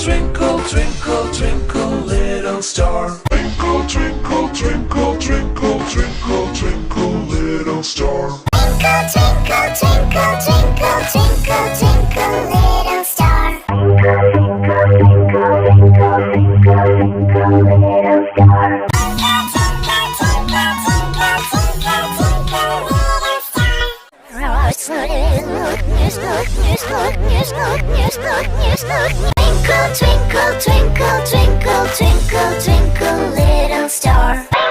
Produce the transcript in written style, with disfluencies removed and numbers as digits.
twinkle, twinkle, twinkle, little star. Twinkle, twinkle, twinkle, twinkle, twinkle, twinkle, little star. Twinkle, twinkle, twinkle, twinkle, twinkle, twinkle, little star. Twinkle, twinkle, twinkle, twinkle, twinkle, twinkle, little star.